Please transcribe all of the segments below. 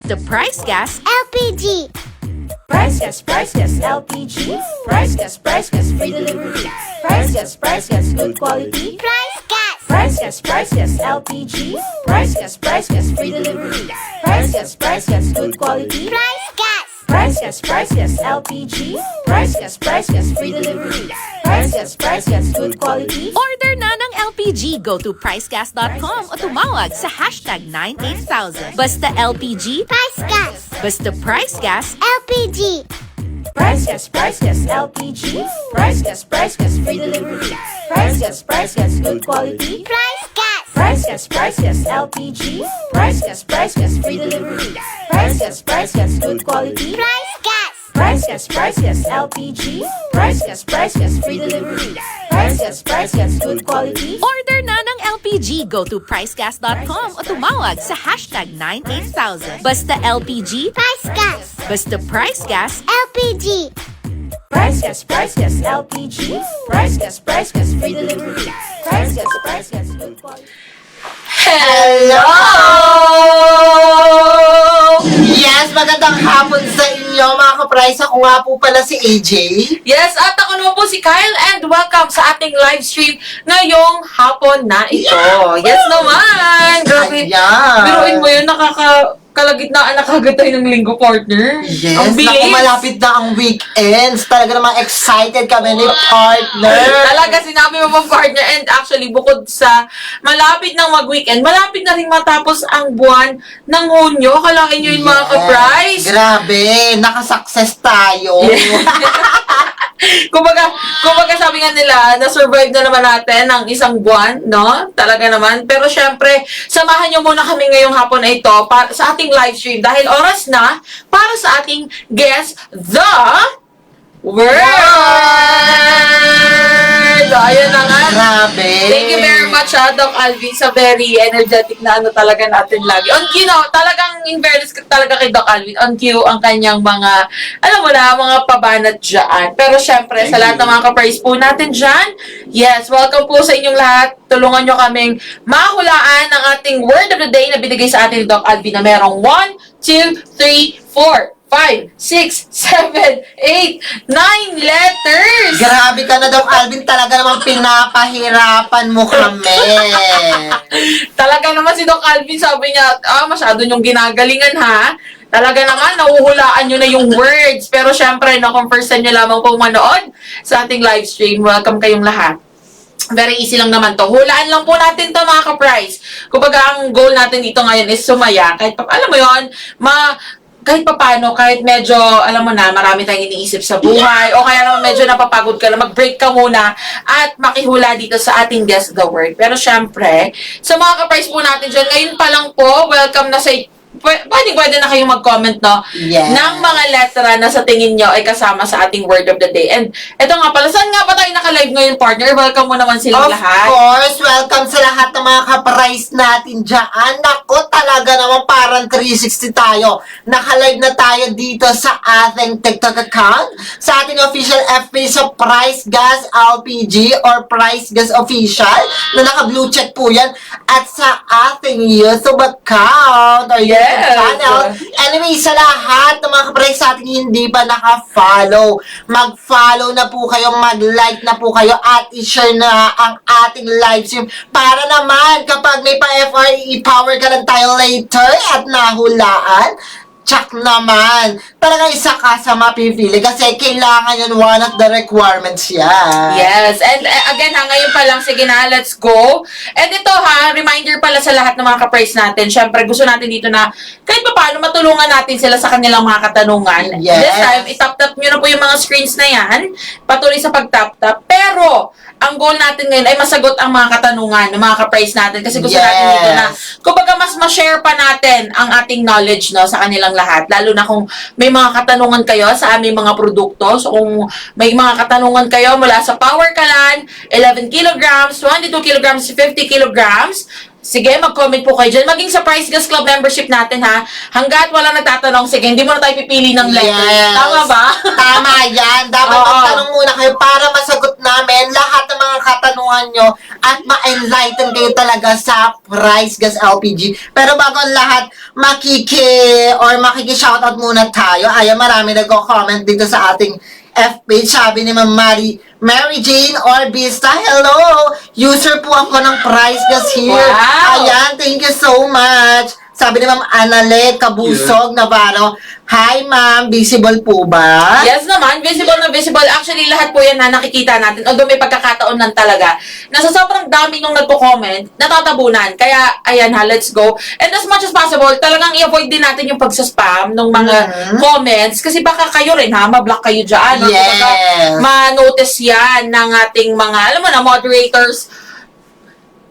Basta Price Gas LPG. Price Gas, LPG. Price Gas, free delivery. Price Gas, good quality. Price gas. Price Gas, LPG. Price Gas, free delivery. Price Gas, good quality. Price gas. Price Gas, LPG. Price Gas, free delivery. Price Gas, good quality. Order na ng LPG. Go to pricegas.com o tumawag sa hashtag 98000. Basta LPG, Price gas. basta Price Gas. LPG. Price Gas, LPG. Price Gas, free delivery. Price Gas, good quality. Price gas. Price Gas, LPG. Price Gas, free delivery. Price Gas, good quality. Price gas. Price Gas, LPG. Price Gas, free delivery. Price Gas, good quality. Order na ng LPG. Go to pricegas.com o tumawag sa hashtag 98000. Basta LPG, Price gas. basta Price Gas. LPG. Price Gas, LPG. Price Gas, free delivery. Price Gas, good quality. Hello! Yes, magandang hapon sa inyo mga ka-price. Ako nga po pala si AJ. Yes, at ako naman po si Kyle and welcome sa ating live stream ngayong hapon na ito. Yes naman! Grabe. Ayan. Biruin mo yun, kalagitnaan na kagad tayo ng linggo, partner. Yes, Ang bilis. naku, malapit na ang weekends. Talaga namang excited kami ni partner. Talaga, sinabi mo pa, partner. And actually, bukod sa malapit ng mag-weekend, malapit na rin matapos ang buwan ng Hunyo. Kalain nyo yun, mga ka-price. Grabe, nakasuccess tayo. Kumbaga sabi nga nila, na-survive na naman natin ang isang buwan, no? Talaga naman. Pero syempre, samahan nyo muna kami ngayong hapon na ito sa ating live stream dahil oras na para sa ating Guess the Word! Ayan na nga. Grabe. Thank you very much, Doc Alvin, sa very energetic na ano talaga natin lagi. On cue, no? Talagang in fairness talaga kay Doc Alvin, on cue ang kanyang mga, alam mo na, mga pabanat dyan. Pero syempre, sa lahat ng mga ka-price po natin dyan, yes, welcome po sa inyong lahat. Tulungan nyo kaming mahulaan ang ating word of the day na binigay sa atin ni Doc Alvin na merong 1, 2, 3, 4, 5, 6, 7, 8, 9 letters! Grabe ka na daw, Alvin. Talaga namang pinapahirapan mo kami. Talaga naman si Doc Alvin, sabi niya, masyado niyong ginagalingan ha. Talaga naman, nahuhulaan nyo na yung words. Pero syempre, no, kung first time nyo lamang pong manood sa ating live stream, welcome kayong lahat. Very easy lang naman to. Hulaan lang po natin to mga ka-price. Kumbaga, ang goal natin dito ngayon is sumaya. Kahit, alam mo yon, kahit papano, kahit medyo, alam mo na, marami tayong iniisip sa buhay, o kaya naman medyo napapagod ka na, mag-break ka muna at makihula dito sa ating Guess the Word. Pero syempre, sa mga ka-price po natin dyan, ngayon pa lang po, welcome na sa pwede na kayong mag-comment, no? Yes. Ng mga letra na sa tingin nyo ay kasama sa ating word of the day. And eto nga pala, saan nga ba tayo naka-live ngayon, partner? Welcome mo naman silang lahat. Of course, welcome sa lahat ng mga ka-price natin dyan. Naku, talaga naman parang 360 tayo. Naka-live na tayo dito sa ating TikTok account, sa ating official FB sa Price Gas LPG or Price Gas Official na naka-blue check po yan, at sa ating YouTube account or YouTube channel. Anyway, sa lahat ng mga ka-price sa ating hindi pa naka-follow, mag-follow na po kayo, mag-like na po kayo, at i-share na ang ating live stream para naman kapag may pa-FR, i-power ka lang tayo later at nahulaan. Check naman. Talagang isa ka sa mapipili kasi kailangan yun, one of the requirements yan. Yes. And again ha, ngayon pa lang, sige na, let's go. And ito ha, reminder pala sa lahat ng mga ka-price natin. Siyempre, gusto natin dito na kahit pa paano matulungan natin sila sa kanilang mga katanungan. Yes. This time, itap-tap nyo na po yung mga screens na yan. Patuloy sa pag-tap-tap. Pero, ang goal natin ngayon ay masagot ang mga katanungan ng mga ka-price natin. Kasi gusto natin dito na, kumbaga mas ma-share pa natin ang ating knowledge, no, sa kanilang lahat. Lalo na kung may mga katanungan kayo sa aming mga produkto. So, kung may mga katanungan kayo mula sa Power Kalan, 11 kilograms, 22 kilograms, 50 kilograms, Sige, mag-comment po kayo dyan. Maging sa Price Gas Club membership natin, ha? Hanggat wala nagtatanong, sige, hindi mo na tayo pipili ng letter. Yes. Tama ba? Tama yan. Dapat Oo. magtanong muna kayo para masagot namin lahat ng mga katanungan nyo at ma-enlighten kayo talaga sa Price Gas LPG. Pero bago ang lahat, makiki-shoutout muna tayo. Ayan, marami nag-comment dito sa ating F-page. Sabi ni Ma'am Mary Jane Orbista, hello! User po ako ng Price Gas here. Wow! Ayan, thank you so much. Sabi ni Ma'am Anale Kabusog Navarro, hi ma'am, visible po ba? Yes naman, visible na visible. Actually, lahat po yan na nakikita natin. Although may pagkakataon lang talaga. Nasa sobrang dami nung nagko-comment, natatabunan. Kaya, ayan ha, let's go. And as much as possible, talagang i-avoid din natin yung pagsaspam ng mga comments. Kasi baka kayo rin ha, ma-block kayo dyan. Yes. Baka ma-notice yan ng ating mga, alam mo na, moderators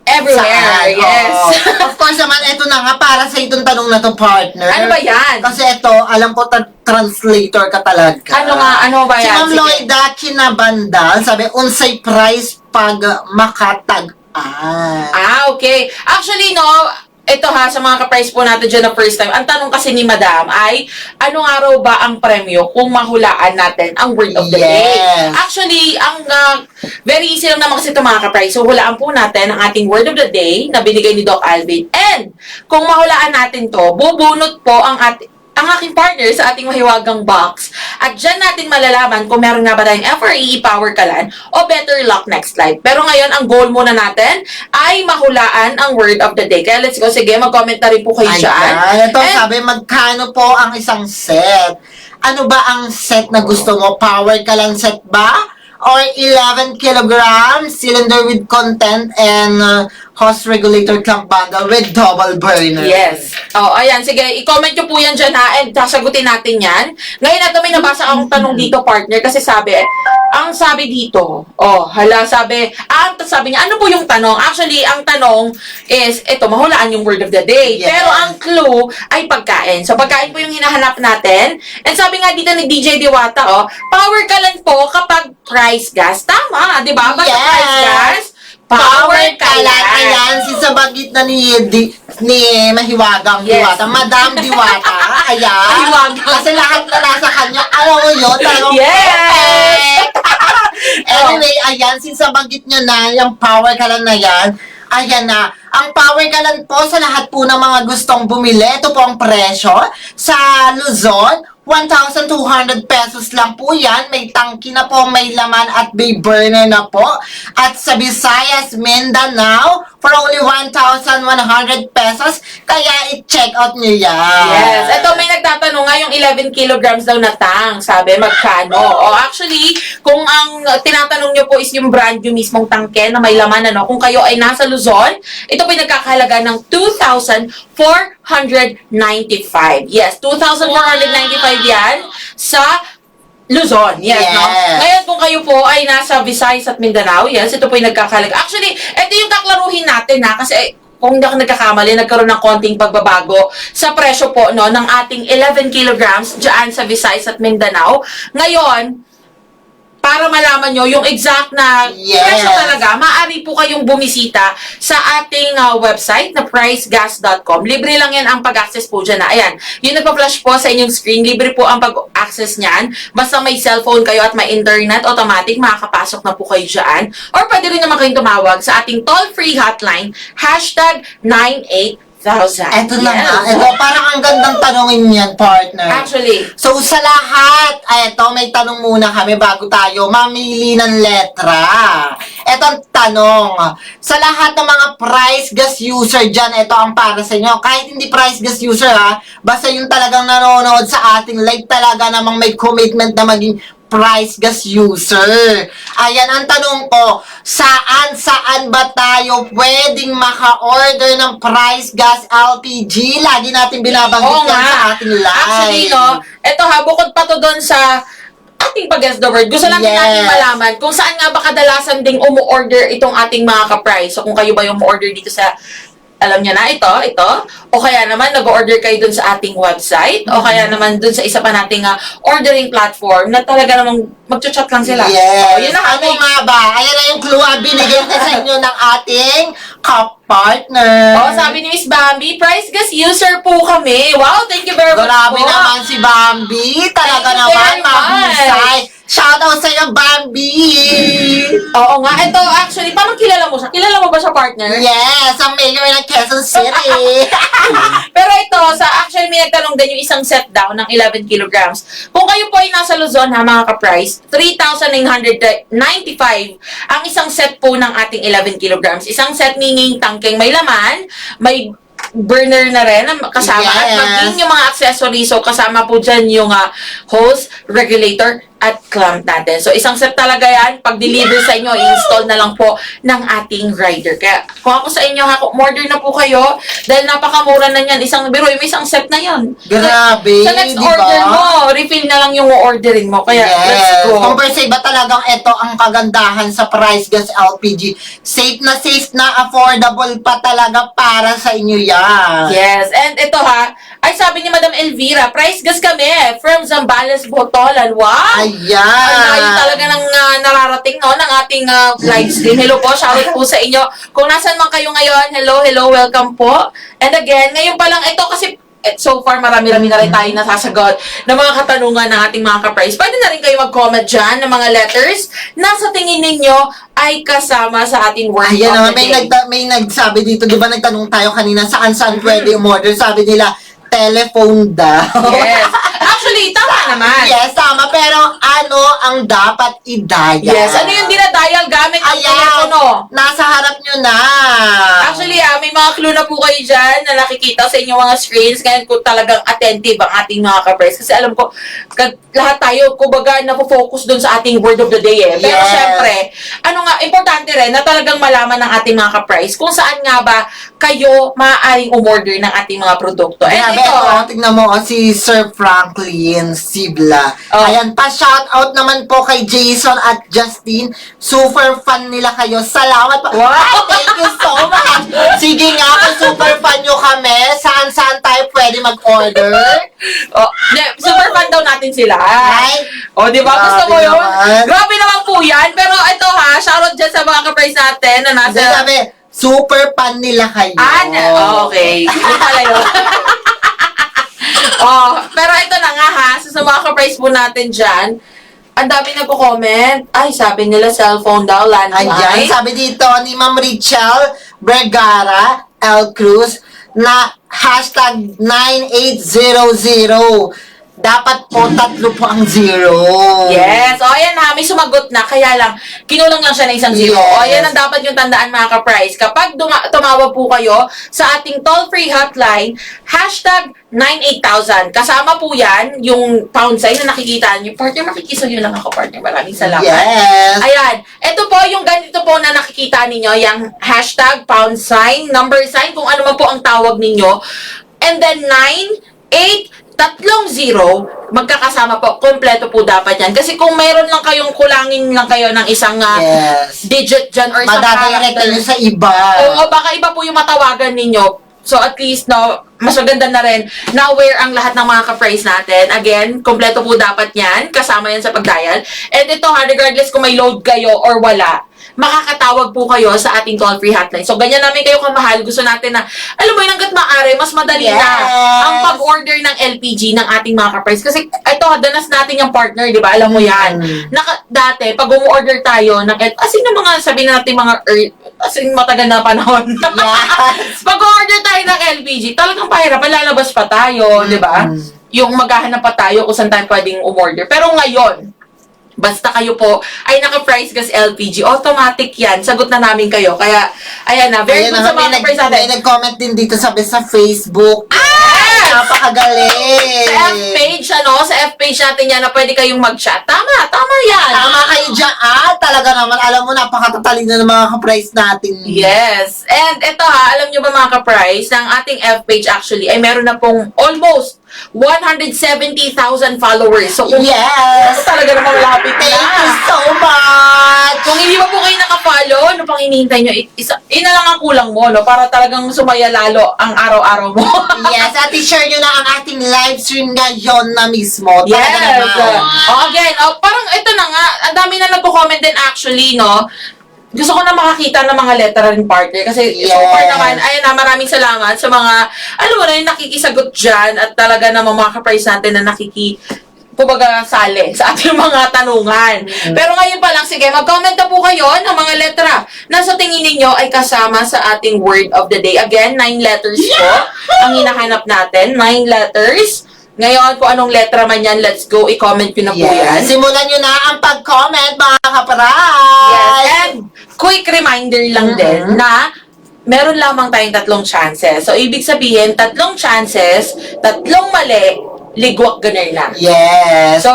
everywhere. Saan? Yes. Oo. Of course naman, ito na nga, para sa itong tanong na to, partner. Ano ba yan? Kasi ito, alam ko, translator ka talaga. Ano ba Si yan? Ma'am Sige. Lloyda Kinabandal, sabi, unsay price pag makatag-an. Okay. Actually, no, ito ha, sa mga ka-price po natin dyan na first time, ang tanong kasi ni Madam ay, anong araw ba ang premyo kung mahulaan natin ang word of the day? Yes. Actually, ang very easy lang naman kasi ito mga ka-price. So, hulaan po natin ang ating word of the day na binigay ni Doc Alvin. And, kung mahulaan natin to, bubunot po ang aking partner sa ating mahiwagang box. At dyan natin malalaman kung meron nga ba tayong FRE Power Kalan o Better Luck Next Life. Pero ngayon, ang goal muna natin ay mahulaan ang word of the day. Kaya let's go. Sige, mag-comment na rin po kayo dyan. Ayan, ito And- sabi, magkano po ang isang set? Ano ba ang set na gusto mo? Power Kalan set ba? Or 11 kilograms, cylinder with content, and hose regulator clamp bundle with double burner? Yes. Ayan. Sige, i-comment nyo po yan dyan ha, and sasagutin natin yan. Ngayon natin may nabasa akong tanong dito, partner, kasi sabi, ang sabi dito, sabi niya, ano po yung tanong? Actually, ang tanong is, mahulaan yung word of the day. Yes. Pero ang clue ay pagkain. So, pagkain po yung hinahanap natin. And sabi nga dito ni DJ Diwata, power kalan po kapag price gas. Tama, di ba? Basta Yes. price gas, Power Kalan. Ayan, sisabagit na ni Mahiwagang Yes. Diwata. Madam Diwata. Ayan. Mahiwagang. Kasi lahat na nasa kanya, alam mo yun, talagang Yes. perfect. Anyway, ayan, sisabagit nyo na yung Power Kalan na yan. Ayan na. Ang Power Kalan po sa lahat po ng mga gustong bumili, ito po ang presyo. Sa Luzon, 1,200 pesos lang po yan. May tangki na po, may laman at may burner na po. At sa Visayas, Mindanao, for only 1,100 pesos. Kaya i-check out nyo yan. Yes. Ito, may nagtatanong nga yung 11 kilograms daw na tang. Sabi, magkano? Actually, kung ang tinatanong nyo po is yung brand yung mismong tangke na may laman, kung kayo ay nasa Luzon, ito po yung nagkakahalaga ng 2,495. Yes, 2,495 yan sa Luzon. Yes, no? Yes. Ngayon, kung kayo po ay nasa Visayas at Mindanao, yes, ito po yung nagkakahalaga. Actually, ito yung kaklaruhin natin, kasi kung hindi ako nagkakamali, nagkaroon ng konting pagbabago sa presyo po ng ating 11 kilograms dyan sa Visayas at Mindanao. Ngayon, para malaman nyo yung exact na Yes. presyo talaga, maaari po kayong bumisita sa ating website na pricegas.com. Libre lang yan ang pag-access po dyan. Ayan, yung nagpa-flash po sa inyong screen, libre po ang pag-access nyan. Basta may cellphone kayo at may internet, automatic makakapasok na po kayo dyan. Or pwede rin naman kayong tumawag sa ating toll-free hotline, #98000. Ito na Yes. nga. Ito, parang ang gandang tanongin yan, partner. Actually, So, sa lahat, may tanong muna kami bago tayo mamili ng letra. Ito ang tanong. Sa lahat ng mga price gas user dyan, ito ang para sa inyo. Kahit hindi price gas user basta yung talagang nanonood sa ating live talaga namang may commitment na maging price gas user. Ayan ang tanong ko, saan ba tayo pwedeng maka-order ng price gas LPG? Lagi natin binabanggit yan sa ating live. Actually, ito bukod pa to doon sa ating pag-guess the word. Gusto lang din Yes. natin malaman kung saan nga ba kadalasan ding umu-order itong ating mga ka-price. So, kung kayo ba yung umu-order dito sa alam niya na, ito, o kaya naman nag-order kayo dun sa ating website, o kaya naman dun sa isa pa nating ordering platform na talaga namang mag-chat lang sila. Yes. O, yun na Ano nga ba? Ayan na yung clue. Binigay na sa inyo ng ating ka-partner. O, sabi ni Miss Bambi, Price Gas user po kami. Wow, thank you very much Grabe po. naman si Bambi. Talaga Thank you naman, very much. mahusay. Shoutout sa iyo, Bambi! Oo nga, ito actually, paano kilala mo siya? Kilala mo ba siya, partner? Yes, ang mayor ng Quezon City. Pero ito, actually may nagtanong din yung isang set daw ng 11 kilograms. Kung kayo po ay nasa Luzon ha, mga ka-price, 3,995 ang isang set po ng ating 11 kilograms. Isang set meaning tangkeng may laman, may burner na rin kasama at Yes. maging yung mga accessories. So, kasama po dyan yung hose, regulator, at clamp natin. So, isang set talaga yan. Pag deliver sa inyo, i-install na lang po ng ating rider. Kaya, kung ako sa inyo, order na po kayo dahil napakamura na yan. May isang set na yan. Grabe, Sa next di ba? order mo, refill na lang yung orderin mo. Kaya, let's go. Compare sa iba talagang ito ang kagandahan sa Price Gas LPG. Safe na, affordable pa talaga para sa inyo yan. Yes, and ito ay sabi ni Madam Elvira, Price Gas kami from Zambales, Botolan. Wow! Ayan. Ang layo talaga ng nararating ng ating live stream. Hello po, shoutout po sa inyo. Kung nasan man kayo ngayon, hello, welcome po. And again, ngayon pa lang ito kasi so far marami-rami na rin tayo nasasagot ng mga katanungan ng ating mga ka-price. Pwede na rin kayo mag-comment dyan ng mga letters na sa tingin ninyo ay kasama sa ating word Ayan of naman, the day. may nagsabi dito, di ba nagtanong tayo kanina saan pwede umorder? Sabi nila, telephone daw. Yes. Actually, tama naman. Yes, tama. Pero ano ang dapat i-dial? Yes. Ano yung dinadial gamit ang telepono? Nasa harap nyo na. Actually, may mga clue na po kayo dyan na nakikita sa inyong mga screens. Ngayon ko talagang attentive ang ating mga ka-price. Kasi alam ko, lahat tayo, kumbaga, napofocus dun sa ating word of the day eh. Pero Yes. syempre, importante rin na talagang malaman ng ating mga ka-price kung saan nga ba kayo maaaring umorder ng ating mga produkto. And Grabe, ito, tingnan mo si Sir Franklin Sibla. Oh. Ayan, pa-shoutout naman po kay Jason at Justin. Super fan nila kayo. Salamat po. Wow. Ay, thank you so much. Sige nga, kung super fan nyo kami, saan tayo pwede mag-order? super fan daw natin sila. Ay, O, di ba? Gusto mo grabe yun? naman. Grabe naman po yan. Pero ito shoutout dyan sa mga ka-price natin na Hindi nasa... sabi, super fan nila kayo. Okay. Yun pala yun. Pero ito na nga sa mga ka-price po natin dyan, ang dami nagko-comment. Ay, sabi nila cellphone daw, Ayan, landline. sabi dito ni Ma'am Richel Vergara L. Cruz na hashtag 9800. Dapat po 3 po ang 0. Yes. Ayan may sumagot na. Kaya lang, kinulang lang siya ng isang 0. Yes. Ayan ang dapat yung tandaan mga ka-price. Kapag tumawag po kayo sa ating toll-free hotline, hashtag 98,000. Kasama po yan, yung pound sign na nakikita niyo. Partner, makikiso nyo lang ako, partner. Maraming salamat. Yes. Ayan. Ito po, yung ganito po na nakikita ninyo, yung hashtag, pound sign, number sign, kung ano man po ang tawag ninyo. And then 9-8-30, magkakasama po, kompleto po dapat yan. Kasi kung mayroon lang kayong kulangin lang kayo ng isang Yes. digit dyan or isang Madadirect nyo sa iba. Oo, baka iba po yung matawagan ninyo. So at least, mas maganda na rin na aware ang lahat ng mga ka-price natin. Again, kompleto po dapat yan. Kasama yan sa pag-dial. And ito regardless kung may load kayo or wala, makakatawag po kayo sa ating toll-free hotline. So, ganyan namin kayo kamahal. Gusto natin na, alam mo yun, hanggat maaari, mas madali na ang pag-order ng LPG ng ating mga ka-price. Kasi, ito, danas natin yung partner, di ba? Alam mo yan. Dati, pag umu-order tayo ng sino mga, sabihin natin mga matagal na panahon. Yes. Pag order tayo ng LPG, talagang pahirapan, lalabas pa tayo, di ba? Yung maghahanap pa tayo kung saan tayo pwedeng umorder. Pero ngayon, basta kayo po ay naka-Price Gas LPG, automatic yan. Sagot na namin kayo. Kaya, ayan na. Very good sa mga ka-price natin. May nag-comment din dito sabi sa Facebook. Napakagaling. Sa F-page, sa F-page natin yan na pwede kayong mag-chat. Tama yan. Tama kayo dyan. Talaga naman, alam mo, napakatatalino ng mga ka-price natin. Yes. And ito alam nyo ba mga ka-price, ng ating F-page actually, ay meron na pong almost 170,000 followers. So, kung Yes! talaga naman malapit Thank you na. so much! Kung hindi pa po kayo nakafollow, ano pang hinihintay nyo? Ina lang ang kulang mo, no? Para talagang sumaya lalo ang araw-araw mo. Yes, at i-share nyo na ang ating live stream ngayon na mismo. Talaga Yes. naman. Again, parang ito na nga, ang dami na nagko-comment din actually, no? Gusto ko na makakita ng mga lettering partner kasi so far Yes. naman, ayun na, maraming salamat sa mga, alam mo na yung nakikisagot dyan at talaga namang mga ka-price natin na kumbaga sali sa ating mga tanungan. Pero ngayon pa lang, sige, mag-comment na po kayo ng mga letra na sa tingin ninyo ay kasama sa ating word of the day. Again, 9 letters po ang hinahanap natin. 9 letters. Ngayon, kung anong letra man yan, let's go. I-comment nyo na po yan. Yes. Simulan nyo na ang pag-comment, mga Yes. kaparay! And quick reminder lang din na meron lamang tayong 3 chances. So, ibig sabihin, 3 chances, 3 mali, ligwak ganar na. Yes. So,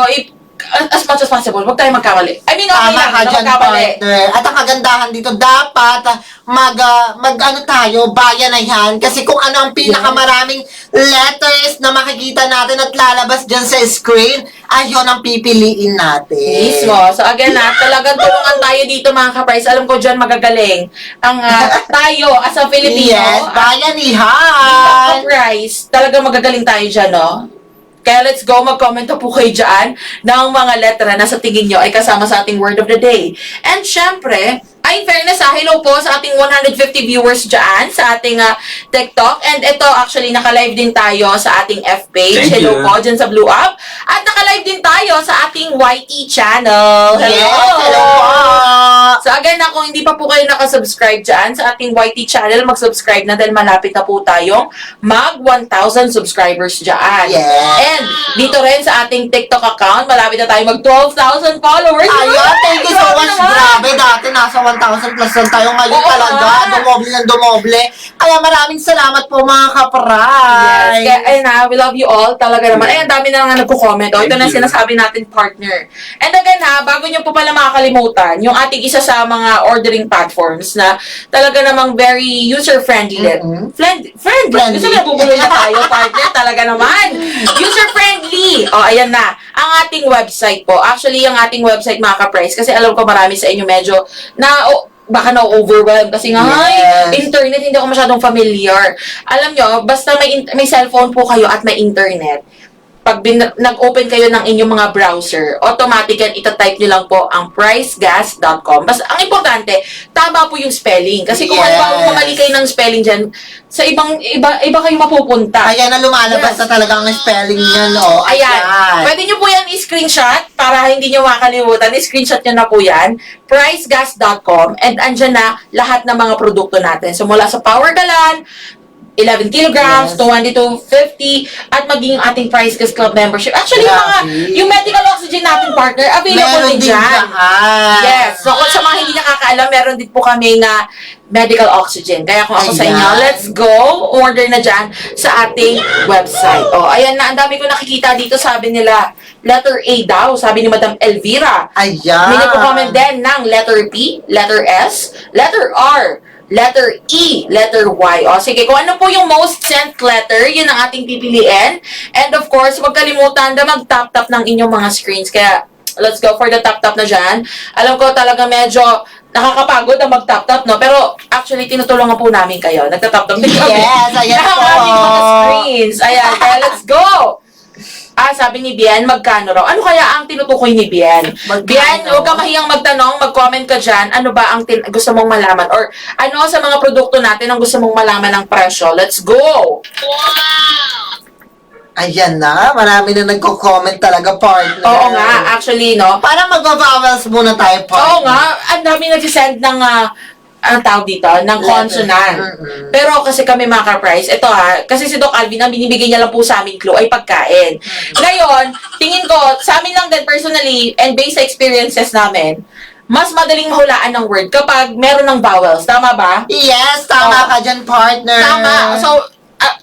as much as possible, huwag tayo magkamali. I mean, okay Tama lang ka na dyan, magkamali. partner. At ang kagandahan dito, dapat ano tayo, bayanayan. Kasi kung ano ang pinakamaraming letters na makikita natin at lalabas dyan sa screen, ayun ang pipiliin natin. Mismo. So, again talagang tulungan tayo dito mga ka-price. Alam ko dyan magagaling. Ang tayo, as a Filipino, Yes, bayanihan! ka-price, talagang magagaling tayo dyan, no? Kaya let's go, mag-comment na po kayo dyan ng mga letra na sa tingin nyo ay kasama sa ating word of the day. And syempre, ay fairness hello po sa ating 150 viewers dyan sa ating TikTok. And ito, actually, naka-live din tayo sa ating F-page. Thank Hello you. po dyan sa Blue Up. At naka-live din tayo sa ating YT channel. Hello! Yes, hello po! So again, kung hindi pa po kayo nakasubscribe dyan sa ating YT channel, mag-subscribe na dahil malapit na po tayong mag 1,000 subscribers dyan. Yes. And dito rin sa ating TikTok account, malapit na tayo mag 12,000 followers. Ayun, thank you so Grabe much. naman. Grabe, dati nasa 1,000 plus lang tayo. Ngayon Oo talaga, nga. dumoble ng dumoble. Kaya maraming salamat po mga Yes. kaparay. Kaya, ayun we love you all. Talaga naman. Ayun, dami na nga nagko-comment. O, ito Thank na you. sinasabi natin, partner. And again bago nyo po pala makakalimutan, yung ating isa sa mga ordering platforms na talaga namang very user-friendly. Friendly. Friendly. Gusto na bubuloy na tayo, partner. Talaga naman. User-friendly. O, ayan na. Ang ating website po. Actually, ang ating website, mga ka-price, kasi alam ko marami sa inyo medyo baka na-overwhelm kasi nga, Yes. internet, hindi ako masyadong familiar. Alam nyo, basta may cellphone po kayo at may internet, pag nag-open kayo ng inyong mga browser, automatic yan, itatype nyo lang po ang pricegas.com. Basta, ang importante, tama po yung spelling. Kasi kung Yes. halimbawa mali kayo ng spelling dyan, sa iba kayo mapupunta. Ayan na lumalabas Yes. na talaga ang spelling niya, no? Ayan. Pwede nyo po yan i-screenshot para hindi nyo makalimutan. I-screenshot nyo na po yan. Pricegas.com. And andyan na lahat ng mga produkto natin. So, mula sa Power Galan, 11 kilograms, Yes. to 2250, at maging yung ating Price Gas Club membership. Actually, Grabe. yung medical oxygen natin, partner, available Meron din din dyan. dyan. Yes. So, kung sa mga hindi nakakaalam, meron din po kami na medical oxygen. Kaya kung ako sa inyo, Ayan. let's go. Order na dyan sa ating website. O, ayan na. Ang dami ko nakikita dito. Sabi nila, letter A daw. Sabi ni Madam Elvira. Ayan. May nagko-comment din ng letter P, letter S, letter R, letter E, letter Y. O, sige, kung ano po yung most sent letter, yun ang ating pipiliin. And of course, huwag kalimutan na mag-tap-tap ng inyong mga screens. Kaya, let's go for the tap-tap na dyan. Alam ko talaga medyo nakakapagod ang mag-tap-tap, no? Pero, actually, tinutulungan po namin kayo. Nagta-tap-tap din kami. Yes, ayan Ng po. aming mga screens. Ayan, kaya let's go! Sabi ni Bien, magkano raw? Ano kaya ang tinutukoy ni Bien? Magkano? Bien, huwag ka mahiyang magtanong, mag-comment ka dyan. Ano ba ang gusto mong malaman? Or ano sa mga produkto natin ang gusto mong malaman ng presyo? Let's go! Ayan na, marami na nagko-comment talaga, partner. Oo nga, actually, no? Parang mag-vowels muna tayo, partner. Oo nga, ang dami nagsisend ng ang tawag dito, ng consonant. Pero kasi kami mga ka-price, ito kasi si Doc Alvin, ang binibigay niya lang po sa aming clue ay pagkain. Ngayon, tingin ko, sa amin lang din personally, and based sa experiences namin, mas madaling mahulaan ng word kapag meron ng vowels. Tama ba? Yes, tama Oo. ka dyan, partner. Tama. So,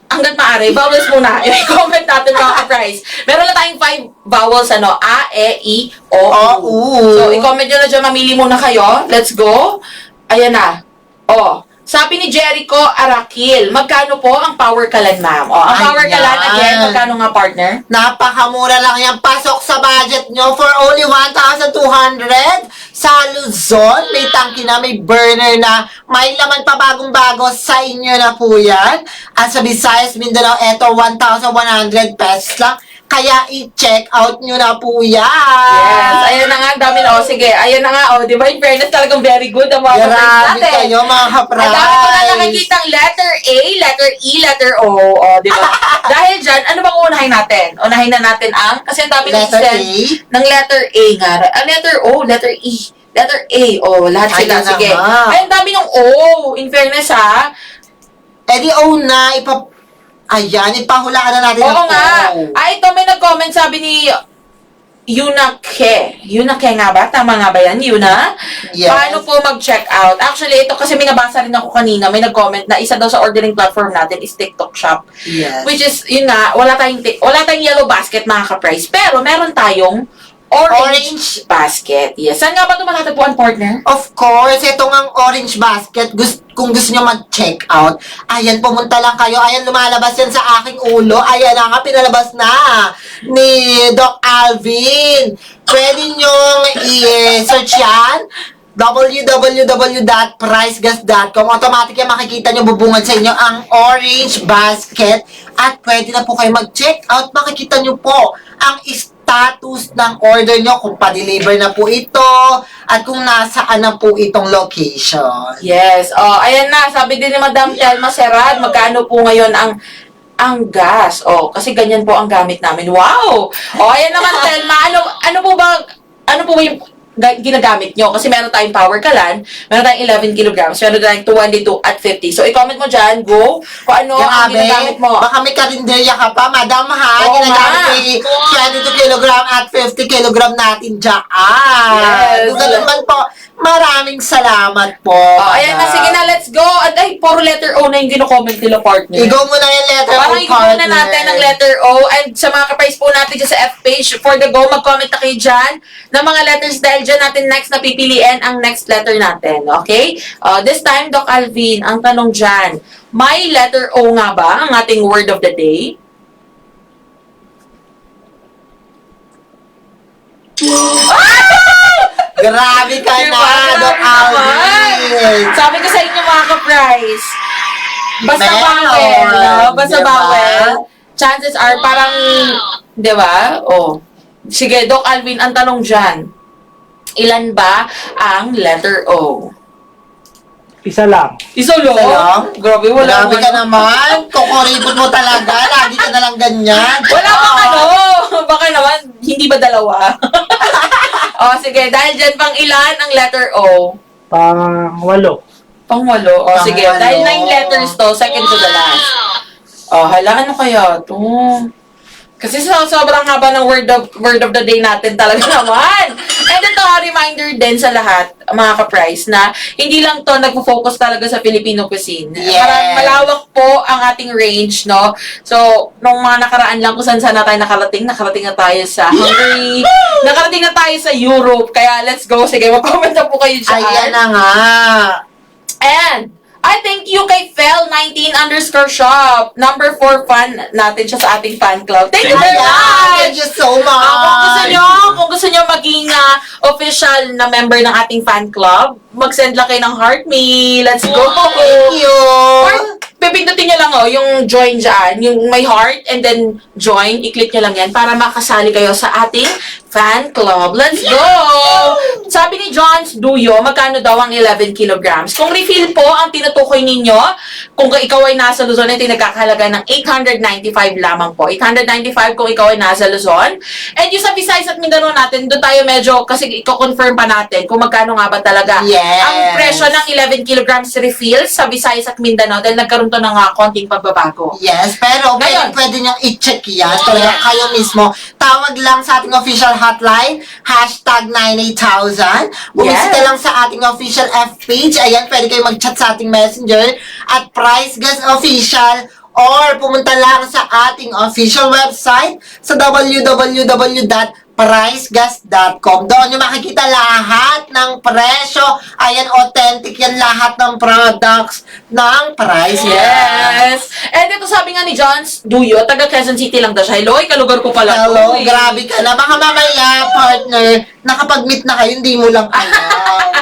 hanggat maaari, vowels muna. I-comment natin mga ka-price. Meron na tayong 5 vowels, A, E, I, O, U. U. So, i-comment nyo na dyan, mamili muna kayo. Let's go. Ayan na. Sabi ni Jericho Arakil, magkano po ang power kalan, ma'am? O, ang power Ayan. kalan, again, magkano nga, partner? Napakamura lang yan. Pasok sa budget nyo for only 1,200 sa Luzon. May tangki na, may burner na, may laman pa bagong-bago sa inyo na po yan. At sa Visayas, Mindanao, eto 1,100 pesos lang. Kaya i-check out nyo na po yan. Yes, ayan na nga, ang dami na. O, sige, ayan na nga. O, di ba, in fairness, talagang very good ang mga kapatid Grabe natin. kayo mga kaprais. Ang dami ko na nakikitang letter A, letter E, letter O. O, di ba? Dahil dyan, ano bang unahin natin? Unahin na natin ang, kasi ang dami Letter nag-send A? ng letter A nga. Ang letter O, letter E, letter A. O, lahat sila. Ayan na Sige. nga. Ay, ang dami ng O. In fairness, ha? Eh di na, ayan, ipahulaan na natin. Oo ang nga. O. Ay, ito may nag-comment, sabi ni Yunake. Yunake nga ba? Tama nga ba yan? Yuna? Yes. Paano po mag-check out? Actually, ito kasi may nabasa rin ako kanina. May nag-comment na isa daw sa ordering platform natin is TikTok Shop. Yes. Which is, yun nga, wala tayong yellow basket, mga ka-price. Pero meron tayong orange basket. Yes. Saan nga ba ito matatagpuan, partner? Of course, ito ang orange basket. Kung gusto nyo mag-check out, ayan, pumunta lang kayo. Ayan, lumalabas yan sa aking ulo. Ayan na nga, pinalabas na ni Doc Alvin. Pwede nyo i-search yan. www.pricegas.com. Automatic yan, makikita nyo, bubungad sa inyo ang orange basket. At pwede na po kayo mag-check out. Makikita nyo po ang status ng order nyo, kung pa-deliver na po ito, at kung nasaan na po itong location. Yes. Oh, ayan na. Sabi din ni Madam Telma Serad, magkano po ngayon ang gas? Oh, kasi ganyan po ang gamit namin. Wow! Oh, ayan naman, Telma. Ano po ba yung ginagamit nyo? Kasi meron tayong power kalan, meron tayong 11 kilograms, meron tayong 22 at 50. So, i-comment mo dyan, go, kung ano ang Grabe, ginagamit mo. baka may karinderya ka pa, madam ha. Oo Ginagamit nga. may 22 kilogram at 50 kilogram natin dyan. Yes. Kung ganun man po, maraming salamat po. Oh, ayan na, sige na, let's go. At ay, puro letter O na yung gino-comment nila, partner. Igo mo na yung letter Parang O, i-go na partner. natin ang letter O. And sa mga ka-price po natin dyan sa F-page, for the go, mag-comment na kayo dyan ng mga letters dahil dyan natin next na pipiliin ang next letter natin. Okay? This time, Doc Alvin, ang tanong dyan, may letter O nga ba ang ating word of the day? Grabe ka Diba? na, Doc Grabe naman. Alvin. Sabi ko sa inyo mga ka-price, basta Meron. bawel, no? Basta Diba? bawel, chances are parang, di ba? Oh. Sige, Doc Alvin, ang tanong dyan, ilan ba ang letter O? Isa lang. Isa lang? Isa lang? Grabe, wala Grabe ka naman. naman. Kukuripot mo talaga. Lagi ka na lang ganyan. Wala bang ano? Baka naman, hindi ba dalawa? O, sige, dahil dyan pang ilan ang letter O? Pang-walo. Pang-walo. O, sige, Pang-walo. dahil 9 letters to, second to the last. O, hala, ano kaya to? Kasi sobrang haba ng word of the day natin talaga naman. And ito, reminder din sa lahat, mga ka-price, na hindi lang to nagpo-focus talaga sa Filipino cuisine. Yes. Parang malawak po ang ating range, no? So, nung mga nakaraan lang kung saan na tayo nakarating na tayo sa Hungary, nakarating na tayo sa Europe. Kaya, let's go. Sige, mag-comment na po kayo dyan. Ayan na nga. And, I thank you kay Fel19_shop. Number 4 fan natin siya sa ating fan club. Thank you very Ayan, much! thank you so much. Kung gusto nyo maging official na member ng ating fan club, mag-send lang kayo ng heart me. Let's go! Thank you. Or, pipindutin nyo lang yung join dyan, yung may heart, and then join, i-click nyo lang yan para makasali kayo sa ating fan club. Let's go! Sabi ni John's Duyo, magkano daw ang 11 kilograms? Kung refill po ang tinutukoy ninyo, kung ikaw ay nasa Luzon, ito yung nagkakahalaga ng 895 lamang po. 895 kung ikaw ay nasa Luzon. And yung sa Visayas at Mindanao natin, doon tayo medyo, kasi i-confirm pa natin kung magkano nga ba talaga Yes. ang presyo ng 11 kilograms refill sa Visayas at Mindanao dahil nagkaroon to ng konting pagbabago. Yes, pero Ngayon. pwede niyang i-check yan. Talaga kayo mismo. Tawag lang sa ating official hotline, #98000. Bumisita Yes. lang sa ating official F-page. Ayan, pwede kayo mag-chat sa ating messenger at Price Gas Official, or pumunta lang sa ating official website sa www.pricegas.com. pricegas.com. Doon nyo makikita lahat ng presyo. Ayan, authentic yan lahat ng products ng Price Gas. Yes! And ito sabi nga ni Johns Duyo, taga Quezon City lang daw siya. Hello, kalugar ko pala. Hello, to, eh. grabe ka na. Baka mamaya, partner, nakapag-meet na kayo, hindi mo lang alam.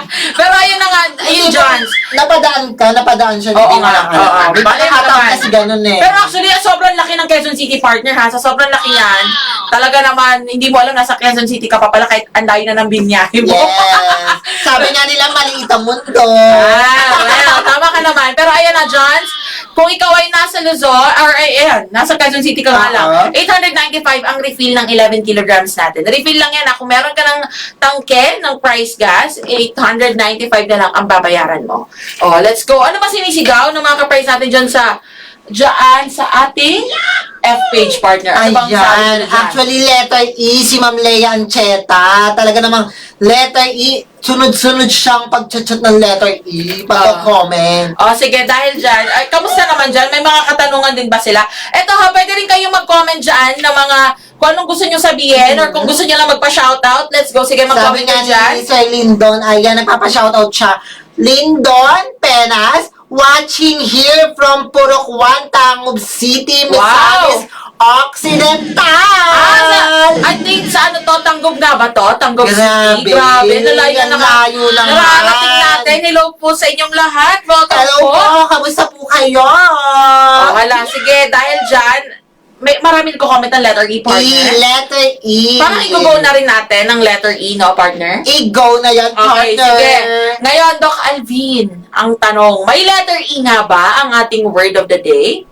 Pero ayun na nga, ayun Johns. Napadaan siya, Oo hindi mo nga, lang alam. oo. May Bale, pagkakataon naman. kasi ganun eh. Pero actually, sobrang laki ng Quezon City partner ha. Sa sobrang laki yan, talaga naman, hindi mo alam, nasa Quezon City ka pa pala kahit andayo na ng binyahe mo. Yes. Sabi nga nila, maliit ang mundo. Well, tama ka naman. Pero ayan na, Johns, kung ikaw ay nasa Luzon, or ayan, nasa Quezon City ka nga lang, 895 ang refill ng 11 kilograms natin. Refill lang yan ha. Kung meron ka ng tangke ng Price Gas, 895 na lang ang babayaran mo. Oh, let's go. Ano ba sinisigaw ng mga ka-price natin dyan sa ating F-page partner? Ano bang sabi Ayan. nila dyan? Actually, letter E, si Ma'am Lea Ancheta. Talaga namang letter E, sunod-sunod siyang pag-chat ng letter E, pag-comment. Oh, sige, dahil dyan, ay, kamusta naman dyan? May mga katanungan din ba sila? Eto ha, pwede rin kayong mag-comment dyan ng mga kung anong gusto nyo sabihin or kung gusto nyo lang magpa-shoutout. Let's go, sige, mag-comment Sabi nga dyan. ni Sir Lindon, ayan, nagpapa-shoutout siya. Lindon Penas, watching here from Purok 1, Tangub City, Misamis Occidental. I think sa ano to, Tanggol na ba to? Tanggol Grabe. City? Grabe, nalayo Ang na layo naman. Nararating natin. Hello po sa inyong lahat. Welcome Hello po. po, kamusta po kayo? Oh, wala, sige, dahil dyan, marami nagko-comment ng letter E, partner. Letter E. Parang i-go na rin natin ng letter E, no, partner? I-go na yan, Okay, partner. sige. Ngayon, Doc Alvin, ang tanong, may letter E nga ba ang ating word of the day?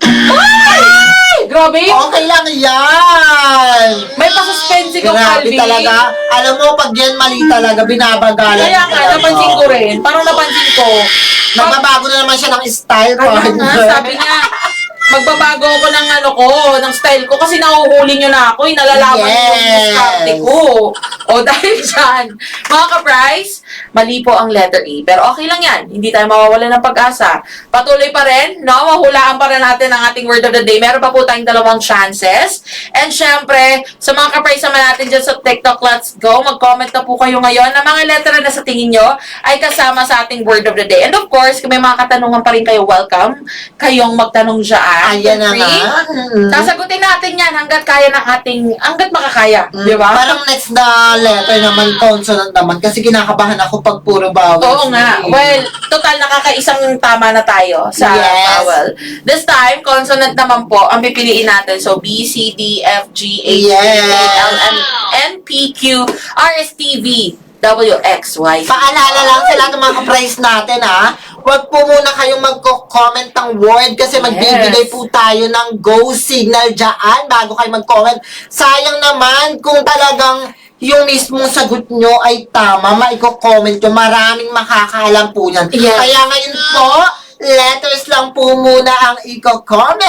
Ay! Grabe! Okay lang yan. May pa-suspense kang Grabe Alvin. talaga. Alam mo, pag yan mali talaga, binabagalan. Kaya nga, napansin ko rin. Parang napansin ko. Nagbabago na naman siya ng style, Kaya partner. nga, sabi niya, magbabago ako ng ng style ko kasi nahuhuli niyo na ako, nalalaman niyo yung Yes. diskarte ko. O dahil dyan, mga ka-price, mali po ang letter E. Pero okay lang yan, hindi tayo mawawala ng pag-asa. Patuloy pa rin, no? Mahulaan pa rin natin ang ating word of the day. Meron pa po tayong 2 chances. And syempre, sa mga ka-price naman natin dyan sa TikTok, let's go. Mag-comment na po kayo ngayon na mga letter na sa tingin nyo ay kasama sa ating word of the day. And of course, kung may mga katanungan pa rin kayo, welcome kayong magtanong dyan. Ayan na Free. nga. Sasagutin natin yan hanggat kaya ng hanggat makakaya. Di ba? Parang next na letter naman, consonant naman. Kasi kinakabahan ako pag puro vowels. Oo nga. Well, total nakakaisang tama na tayo sa Yes. vowel. This time, consonant naman po ang pipiliin natin. So, B, C, D, F, G, H, Yes. I, K, L, M, N, P, Q, R, S, T, V, W, X, Y. Paalala lang sa lahat ng mga ka-price natin, ha? Huwag po muna kayong magko-comment ng word kasi magbibigay po tayo ng go signal dyan bago kayo mag-comment. Sayang naman kung talagang yung mismong sagot nyo ay tama, maiko-comment nyo. Maraming makakaalam po yan. Yes. Kaya ngayon po, letters lang po muna ang i-comment.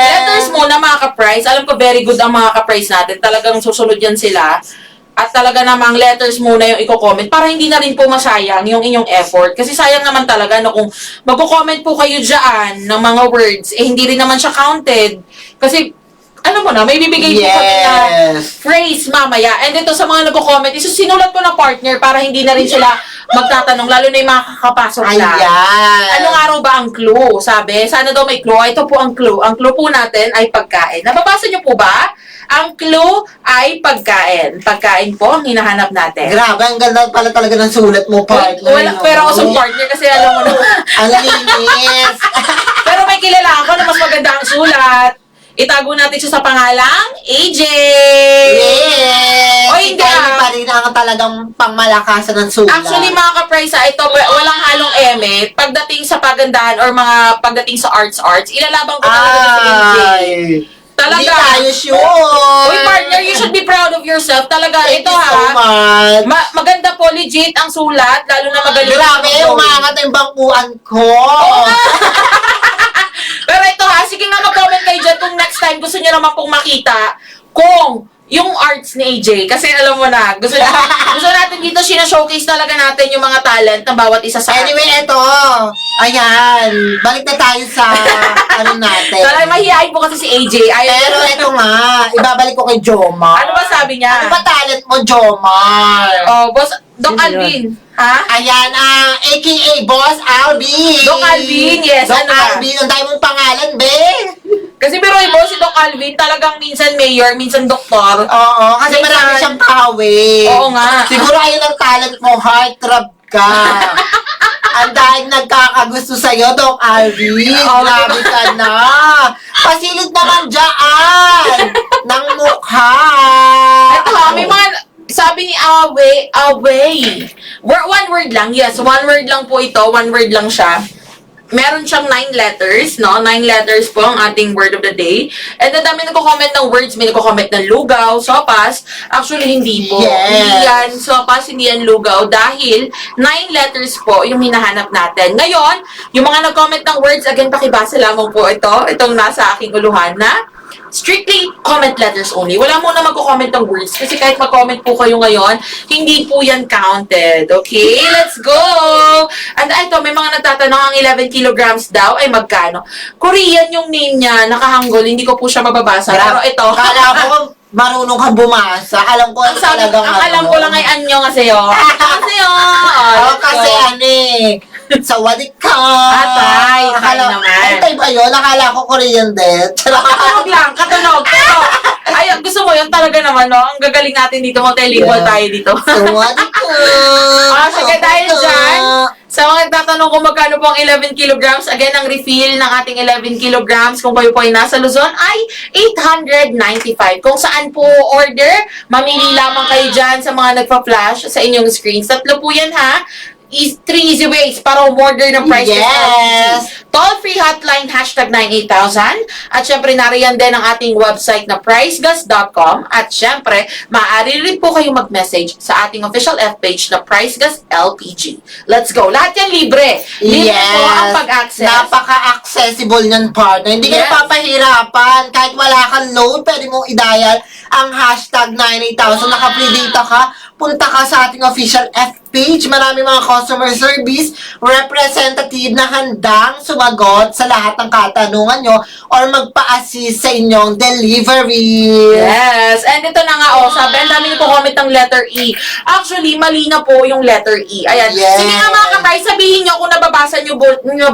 Letters muna mga ka-price. Alam ko very good ang mga ka-price natin. Talagang susunod yan sila. At talaga namang letters muna yung i-comment para hindi na rin po masayang yung inyong effort. Kasi sayang naman talaga no, kung magko-comment po kayo dyan ng mga words, eh hindi rin naman siya counted. Kasi, alam mo na, may bibigay po kami na Yes. phrase mamaya. And ito sa mga nagko-comment, sinulat ko na partner para hindi na rin sila magtatanong, lalo na yung mga kakapasok lang. Ayan. Anong araw ba ang clue? Sabi, sana daw may clue. Ito po ang clue. Ang clue po natin ay pagkain. Nababasa niyo po ba? Ang clue ay pagkain. Pagkain po ang hinahanap natin. Grabe, ang ganda pala talaga ng sulat mo, partner. Wala, no? pero ako sa partner kasi alam mo na. Ang linis. Pero may kilala ako na mas maganda ang sulat. Itago natin siya sa pangalang AJ. Yes! O, hindi Ikaw ah. pa rin ang talagang pangmalakasan ng sulat. Actually, mga ka-price, ito, walang halong eme. Pagdating sa pagandahan or mga pagdating sa arts, ilalabang ko talaga si AJ. Talaga. Hindi tayo sure. Uy, partner, you should be proud of yourself. Talaga, Thank ito you so ha. much. Maganda po, legit ang sulat. Lalo na magaling. Grabe, ang umangat yung bangkuan ko. Pero ito ha, sige nga mag-comment kayo dyan kung next time gusto nyo naman pong makita kung yung arts ni AJ. Kasi alam mo na, gusto natin dito, showcase talaga natin yung mga talent ng bawat isa sa atin. Anyway, ito. Ayan. Balik na tayo sa ano natin. Talagang mahihain po kasi si AJ. Pero ito nga, ibabalik ko kay Jomar. Ano ba sabi niya? Ano ba talent mo, Jomar? Oh, boss, Doc Sino Alvin. Ha? Ayan, aka Boss Alvin. Doc Alvin, yes, Doc ano ba? Alvin, ang dami mong pangalan, be. Kasi pero mo si Doc Alvin talagang minsan mayor, minsan doktor. Oo, kasi Minsan- marami siyang pawi. Oo nga. Siguro ayun ang talent mo, heartthrob ka. Ang dahil nagkakagusto sa'yo, Doc Alvin. Oo, Grabe ka na. Pasilid naman dyan ng mukha. Ito ha, may mga, sabi ni Away. One word lang, yes, one word lang po ito, one word lang siya. Meron siyang 9 letters, no? 9 letters po ang ating word of the day. And ang dami nagko-comment ng words, may nagko-comment ng lugaw, sopas. Actually, hindi po. Yes. Hindi yan sopas, hindi yan lugaw. Dahil 9 letters po yung hinahanap natin. Ngayon, yung mga nag-comment ng words, again, pakibasa lamang po ito. Itong nasa aking uluhan na strictly comment letters only. Wala muna magko-comment ng words kasi kahit mag-comment po kayo ngayon, hindi po yan counted. Okay? Let's go! And ito, may mga nagtatanong ang 11 kilograms daw ay magkano. Korean yung name niya, nakahanggol, hindi ko po siya mababasa. Pero ito, Kala ko marunong kang bumasa. Alam ko ang sabi, talagang ang alam ko lang ay anyo kasi yo. Kasi yo. Oh, kasi ano eh. Sawadik ka. Tay naman. Ay, tay ba yun? Nakala ko Korean din. Katunog lang, katunog. Pero, ay, gusto mo yun talaga naman, no? Ang gagaling natin dito, multilingual tayo dito. Sawadik ka. Sige, dahil dyan, sa mga nagtatanong kung magkano po ang 11 kilograms, again, ang refill ng ating 11 kilograms, kung kayo po ay nasa Luzon, ay 895. Kung saan po order, mamili lamang kayo dyan sa mga nagpa-flash sa inyong screens. 3 po yan, ha? 3 easy ways para umorder ng price. Yes. Toll-free hotline, #98000. At syempre, nariyan din ang ating website na pricegas.com. At syempre, maaari rin po kayong mag-message sa ating official F-page na PriceGas LPG. Let's go. Lahat yan libre. Libre po ang pag-access. Napaka-accessible niyan, partner. Hindi ka Yes. napapahirapan. Kahit wala kang load, pwede mong i-dial ang #98000. Naka-free data ka. Punta ka sa ating official F-page. Marami mga customer service representative na handang sumagot sa lahat ng katanungan nyo or magpa-assist sa inyong delivery. Yes. And ito na nga, sabi, ang dami nagko-comment ng letter E. Actually, mali na po yung letter E. Ayan. Yes. Sige nga mga kapay, sabihin nyo kung nababasa nyo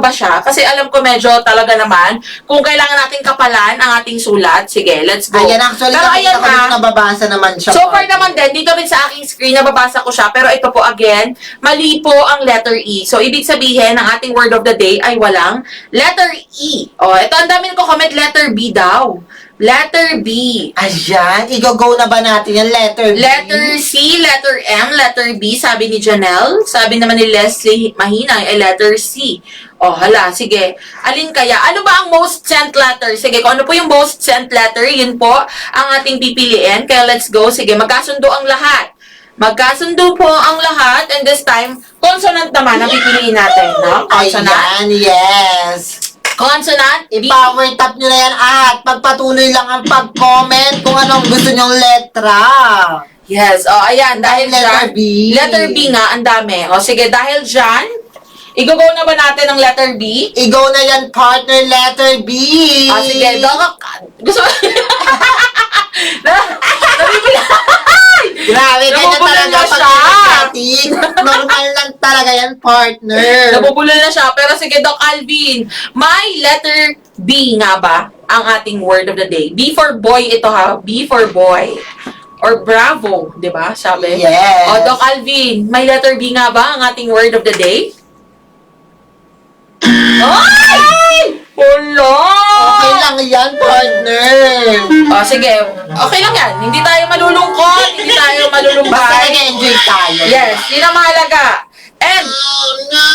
ba siya. Kasi alam ko medyo talaga naman, kung kailangan natin kapalan ang ating sulat. Sige, let's go. Ayan, actually, Pero ayan nakita ko na, dito nababasa naman siya. so far naman din, dito rin sa aking screen, nababasa ko siya. Pero ito po again, mali po ang letter E. So, ibig sabihin, ang ating word of the day ay walang letter E. Ito ang dami nagko-comment, letter B daw. Letter B. Ayan, i-go na ba natin yung letter B? Letter C, letter M, letter B, sabi ni Janelle. Sabi naman ni Leslie Mahinay ay letter C. Hala, sige. Alin kaya? Ano ba ang most sent letter? Sige, kung ano po yung most sent letter, yun po ang ating pipiliin. Kaya let's go. Sige, magkasundo ang lahat. Magkasundo po ang lahat. And this time, consonant naman ang pipiliin natin. No? Consonant. Ayan, yes. Consonant. B. I-power tap nyo na yan at pagpatuloy lang ang pag-comment kung anong gusto nyong letra. Yes. Ayan. Dahil Letter dyan. B. Letter B nga. Ang dami. Sige, dahil dyan, i-go na ba natin ang letter B? I-go na yan, partner, letter B. Sige. Gusto mo? Nabibili. Grabe, ganyan Nabubulan talaga na siya. pag-ating. Normal lang talaga yan, partner. Nabubulol na siya. Pero sige, Doc Alvin, may letter B nga ba ang ating word of the day? B for boy ito ha. B for boy. Or bravo, di ba? Sabi. Yes. Doc Alvin, may letter B nga ba ang ating word of the day? Ay! Wala! Okay lang yan, partner. Sige. Okay lang yan. Hindi tayo malulungkot. Hindi tayo Basta malulumbay. nag-enjoy tayo. Yes, yun ang mahalaga. And,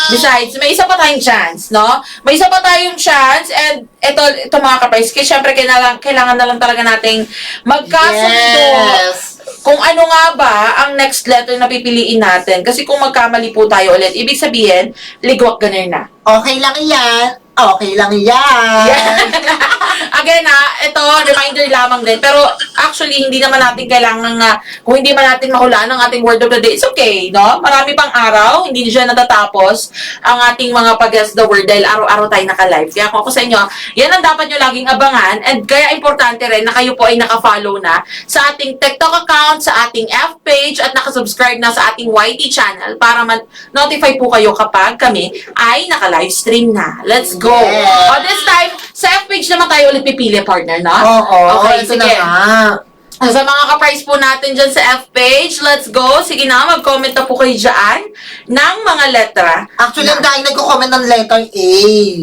besides, may isa pa tayong chance, no? May isa pa tayong chance, and ito mga kapais, kasi syempre kailangan na lang talaga nating magkasundo. Yes. Kung ano nga ba ang next letter na pipiliin natin. Kasi kung magkamali po tayo ulit, ibig sabihin, ligwak ganun na. Okay lang yan. Okay lang yan. again ito, reminder lamang din. Pero actually, hindi naman natin kailangan kung hindi man natin mahulaan ang ating word of the day, it's okay, no? Marami pang araw, hindi siya natatapos ang ating mga pag-guess the word dahil araw-araw tayo naka-live. Kaya kung ako sa inyo, yan ang dapat nyo laging abangan and kaya importante rin na kayo po ay naka-follow na sa ating TikTok account, sa ating F page at nakasubscribe na sa ating YT channel para notify po kayo kapag kami ay naka-live stream na. Let's go! Yes. This time, sa F page naman tayo ulit pipili, partner, no? Oo, Okay, ito na sige. nga. Sa mga ka-price po natin dyan sa F page, let's go. Sige na, mag-comment na po kayo dyan ng mga letra. Actually, ang dahil nagko-comment ng letter A.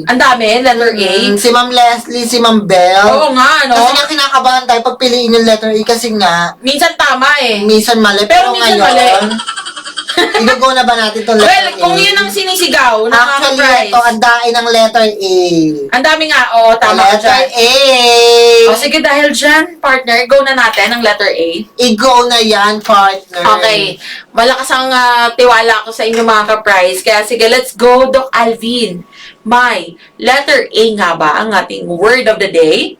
Ang dami, letter A. Si Ma'am Leslie, si Ma'am Bell. Oo nga, no? Kasi nga kinakabahan tayo pag piliin yung letter A kasi nga, Minsan tama eh. minsan mali. Pero Pero, minsan ngayon, i-go na ba natin itong letter Well, A? kung yun ang sinisigaw ng mga Actually, ka-price. ito, ang dain ng letter A. Ang dami nga, oo, tama ka Letter dyan. A. O sige, dahil dyan, partner, go na natin ang letter A. I-go na yan, partner. Okay. Malakas ang tiwala ko sa inyo mga ka-price. Kaya sige, let's go, Doc Alvin. May letter A nga ba ang ating word of the day?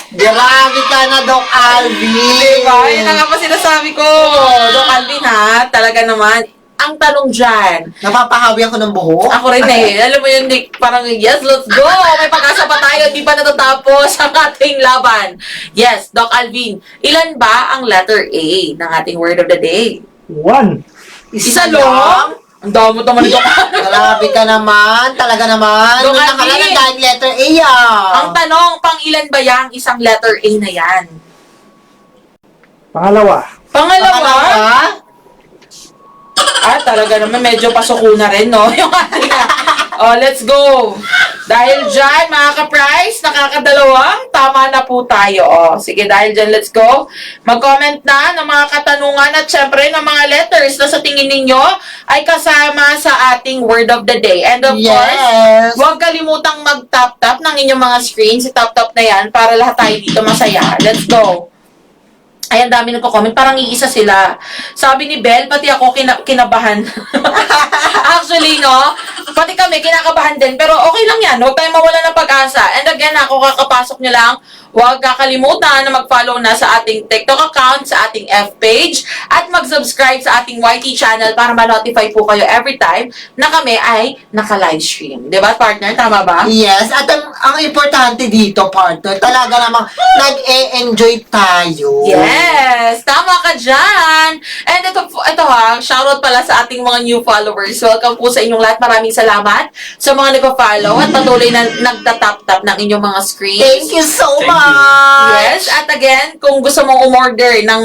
Grabe ka na, Doc Alvin. Diba? Yan na nga pa sinasabi ko. Doc Alvin ha, talaga naman. Ang tanong dyan, Napapahawi ako ng buhok. ako rin eh. Alam mo yun, Nick, parang yes, let's go. May pag-asa pa tayo. Di pa natatapos ang ating laban. Yes, Doc Alvin, ilan ba ang letter A ng ating word of the day? 1. Isa lang? Ang damo naman ni Doc Alvin. Grabe ka naman. Talaga naman. Doc Nung nakala Alvin. na dahil letter A ah. Ang tanong, pang ilan ba yang isang letter A na yan? Pangalawa. Pangalawa? Talaga naman, medyo pasuko na rin, no? Yung ating let's go. Dahil dyan, mga ka-price, nakakadalawang, tama na po tayo. Sige, dahil dyan, let's go. Mag-comment na ng mga katanungan at syempre ng mga letters na sa tingin ninyo ay kasama sa ating word of the day. And of course, Yes. huwag kalimutang mag-tap-tap ng inyong mga screens. I-tap-tap na yan para lahat tayo dito masaya. Let's go. Ay, ang dami nagko-comment. Parang iisa sila. Sabi ni Belle, pati ako kinabahan. Actually, no? Pati kami, kinakabahan din. Pero okay lang yan. Huwag tayong mawala ng pag-asa. And again, ako kakapasok nyo lang. Huwag kakalimutan na mag-follow na sa ating TikTok account, sa ating F page, at mag-subscribe sa ating YT channel para ma-notify po kayo every time na kami ay naka-live stream. Diba, partner? Tama ba? Yes, at ang importante dito, partner, talaga namang nag-e-enjoy tayo. Yes! Tama ka dyan! And ito ha, shoutout pala sa ating mga new followers. Welcome po sa inyong lahat. Maraming salamat sa mga nagpa-follow at patuloy na nagtatap-tap ng inyong mga screens. Thank you so much! Yes, at again, kung gusto mong umorder ng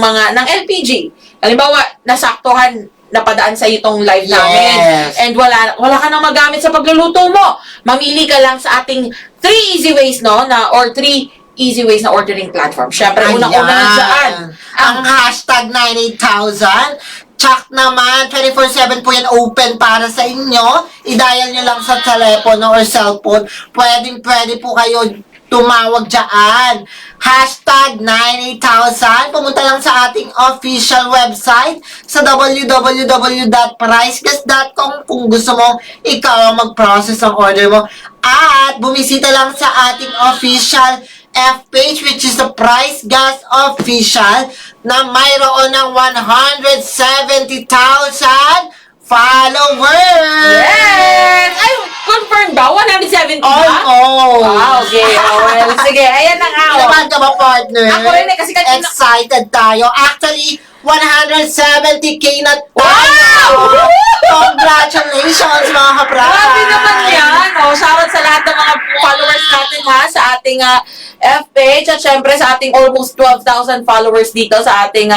LPG, halimbawa, nasaktuhan, napadaan sa itong live namin, Yes. and wala ka nang magamit sa pagluluto mo, mamili ka lang sa ating 3 easy ways, no, or 3 easy ways na ordering platform. Syempre, unang-una na dyan. Ang hashtag 98,000. Check naman, 24/7 po yan open para sa inyo. I-dial nyo lang sa telepono or cellphone. Pwede po kayo tumawag dyan. Hashtag 98,000. Pumunta lang sa ating official website sa www.pricegas.com kung gusto mo ikaw ang mag-process ng order mo. At bumisita lang sa ating official F page, which is the Price Gas Official, na mayroon ng 170,000 followers! Yes! Ay, confirm ba? 170 ba? Almost! Wow, okay. Well, sige, ayan na nga. Naman ka ba, partner? Ako rin eh, kasi kanina- Excited tayo. Actually, 170k na tayo! Wow! Congratulations, mga kapra! Grabe naman yan. Shoutout sa lahat ng mga followers natin ha, sa ating F page at syempre sa ating almost 12,000 followers dito sa ating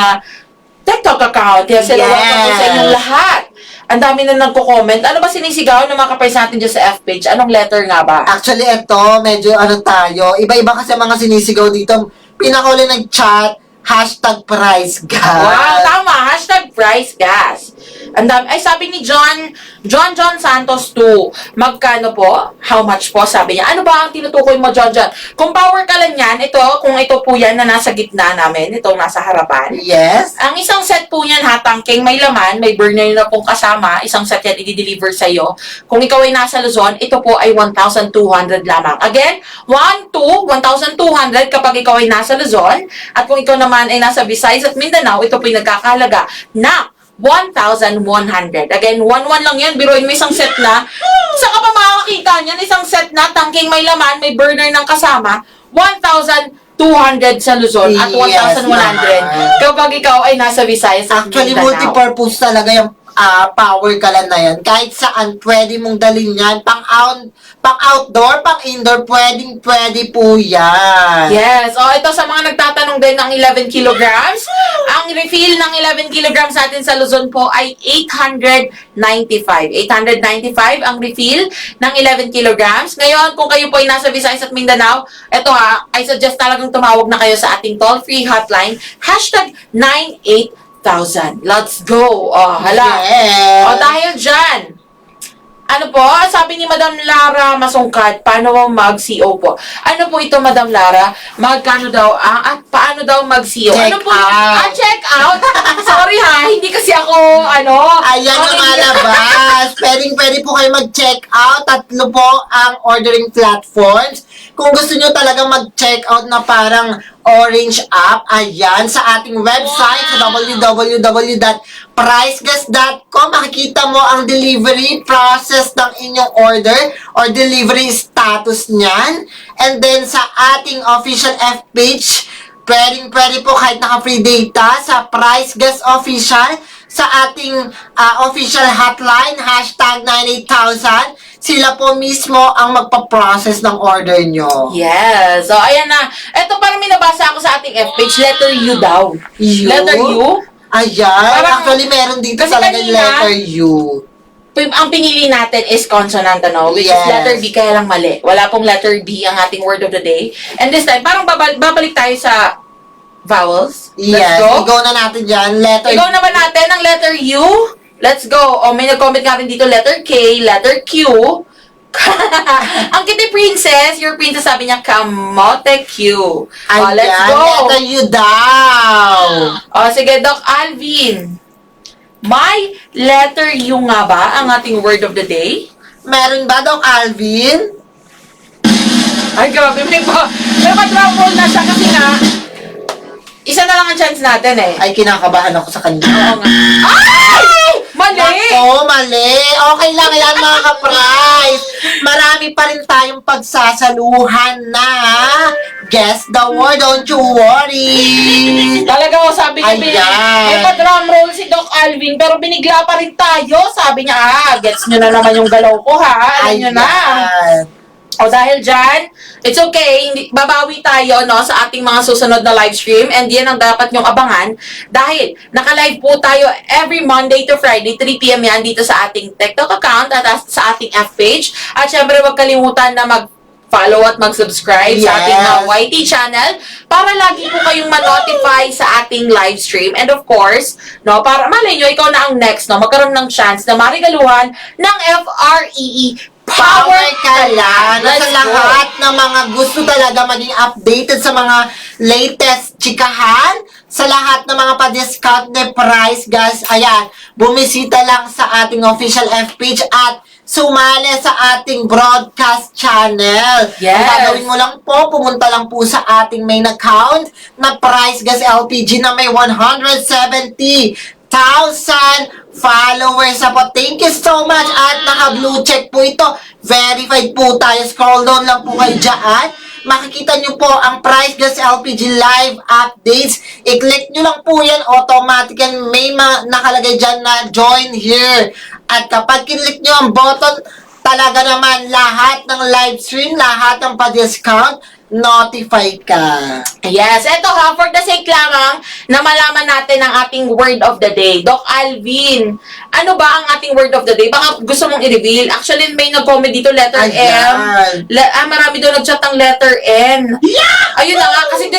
TikTok account. Kaya welcome po sa inyong lahat. Ang dami na nagko-comment. Ano ba sinisigaw ng mga kapais natin dyan sa F page? Anong letter nga ba? Actually, ito, medyo tayo. Iba-iba kasi ang mga sinisigaw dito. Pinakuli nag-chat, Hashtag price gas. Wow, tama. Hashtag price gas. Ay, sabi ni John Santos 2. Magkano po? How much po? Sabi niya. Ano ba ang tinutukoy mo, John? Kung power ka lang yan, kung ito po yan na nasa gitna namin, itong nasa harapan. Yes. Ang isang set po niyan, tangking may laman, may burner na pong kasama, isang set yan i-deliver sa iyo. Kung ikaw ay nasa Luzon, ito po ay 1,200 lamang. Again, 1,200 kapag ikaw ay nasa Luzon, at kung ikaw naman ay nasa Visayas at Mindanao, ito po ay nagkakahalaga na 1,100. Again, 1,1 lang yan. Biruin mo isang set na. Saan ka pa makakakita niyan? Isang set na, tangking may laman, may burner ng kasama, 1,200 sa Luzon at 1,100 kapag ikaw ay nasa Visayas at Actually, Mindanao. multi-purpose talaga yung power kalan na yan. Kahit saan, pwede mong dalhin yan. Pang-outdoor, pang-indoor, pwede po yan. Yes. Ito sa mga nagtatanong din ng 11 kilograms. Ang refill ng 11 kilograms natin sa Luzon po ay 895. 895 ang refill ng 11 kilograms. Ngayon, kung kayo po ay nasa Visayas at Mindanao, ito I suggest talagang tumawag na kayo sa ating toll-free hotline, hashtag 98000. Let's go. Hala. Yes. Dahil dyan, ano po, sabi ni Madam Lara Masungkat, paano mag-CO po? Ano po ito, Madam Lara? Magkano daw, at paano daw mag-CO? Check Ano po? out. Check out? Sorry hindi kasi ako, Ayan ang malabas. Pwede po kayo mag-check out. 3 po ang ordering platforms. Kung gusto nyo talaga mag-check out na parang orange app, ayan, sa ating website sa www.pricegas.com, makikita mo ang delivery process ng inyong order or delivery status niyan. And then sa ating official F page, pwede po kahit naka-free data sa Price Gas Official, sa ating official hotline, hashtag 98000. Sila po mismo ang magpa-process ng order nyo. Yes. So, ayan na. Ito parang may nabasa ako sa ating F page, letter U daw. U? Letter U? Ayan. Parang- Actually, meron dito kasi talaga kanina- letter U. Ang pinili natin is consonant, which is Yes. letter B, kaya lang mali. Wala pong letter B ang ating word of the day. And this time, parang babalik tayo sa vowels. Let's Yes. go. Go na natin dyan. Letter Ikaw naman natin ang letter U. Let's go. May nag-comment nga rin dito, letter K, letter Q. Ang kitty princess, your princess, sabi niya, kamote Q. Ayan. Let's go. Letter U daw. Sige, Doc Alvin. May letter U nga ba ang ating word of the day? Meron ba daw, Alvin? Ay, grabe. May pa-drum roll na siya kasi nga, isa na lang ang chance natin Ay, kinakabahan ako sa kanya. Oo nga. Ay! Mali! Nako, mali. Okay lang yan, mga ka-price. Marami pa rin tayong pagsasaluhan na. Guess the word, don't you worry. Talaga sabi niya, Ayan. may pa-drum roll si Doc Alvin, pero binigla pa rin tayo. Sabi niya, gets nyo na naman yung galaw ko, ha? Alam nyo na. Ayan. Dahil dyan, it's okay, babawi tayo sa ating mga susunod na live stream, and yan ang dapat nyong abangan dahil naka-live po tayo every Monday to Friday, 3 p.m. yan dito sa ating TikTok account at sa ating F page. At syempre, huwag kalimutan na mag-follow at mag-subscribe sa ating YT channel para lagi po kayong ma-notify sa ating live stream. And of course, para malay nyo, ikaw na ang next, magkaroon ng chance na marigaluhan ng FREE Power ka lang Let's sa go. lahat ng mga gusto talaga maging updated sa mga latest chikahan, sa lahat ng mga pa-discount na price, guys. Ayan, bumisita lang sa ating official F page at sumali sa ating broadcast channel. Yes. Ang gagawin mo lang po, pumunta lang po sa ating main account na Price Gas LPG na may 170,000 followers na po. Thank you so much. At naka-blue check po ito. Verified po tayo. Scroll down lang po kayo dyan. Makikita nyo po ang Price Gas LPG live updates. I-click nyo lang po yan. Automatic yan. May nakalagay dyan na join here. At kapag kinlik nyo ang button, talaga naman lahat ng live stream, lahat ng pa-discount, notify ka. Yes, eto ha, for the sake lamang na malaman natin ang ating word of the day. Doc Alvin, ano ba ang ating word of the day? Baka gusto mong i-reveal. Actually, may nag-comment dito, letter M. Ayan. Marami doon nag-chat ng letter N. Yeah! Ayun na nga, kasi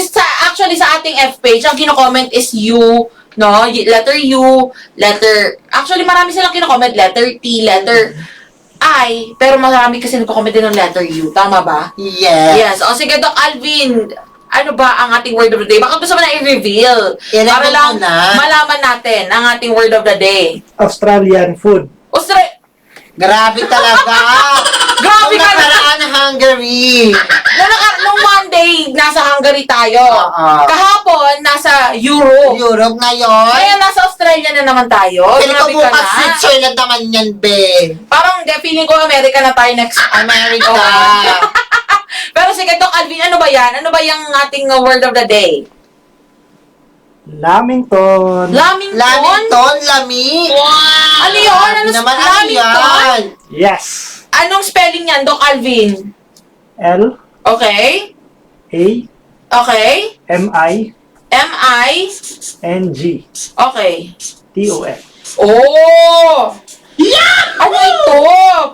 actually sa ating F page, ang kino-comment is U, no? Letter U, actually marami silang kino-comment, letter T, letter I, pero marami kasi nagko-comment din ng letter U. Tama ba? Yes. Yes. O sige, Doc Alvin, ano ba ang ating word of the day? Baka gusto mo na i-reveal. Ilagay Para lang mo na. malaman natin ang ating word of the day. Australian food. Grabe talaga. Grabe Nung ka na! nakaraan Hungary. Nung Monday, nasa Hungary tayo. Oo. Kahapon, nasa Europe. Europe ngayon. Ngayon, nasa Australia na naman tayo. Pero Grabe ka bukas na. Switzerland naman yan, be. Parang feeling ko America na tayo next. America. Pero sige, Doc Alvin, ano ba yan? Ano ba yung ating word of the day? Lamington. Lamington? Lamington, lami. Ano yun? Ano Naman, ano Lamington? yan? Yes. Anong spelling yan, Doc Alvin? L Okay. A Okay. M I M-I. N G Okay. T O N. Oh! Ano ito?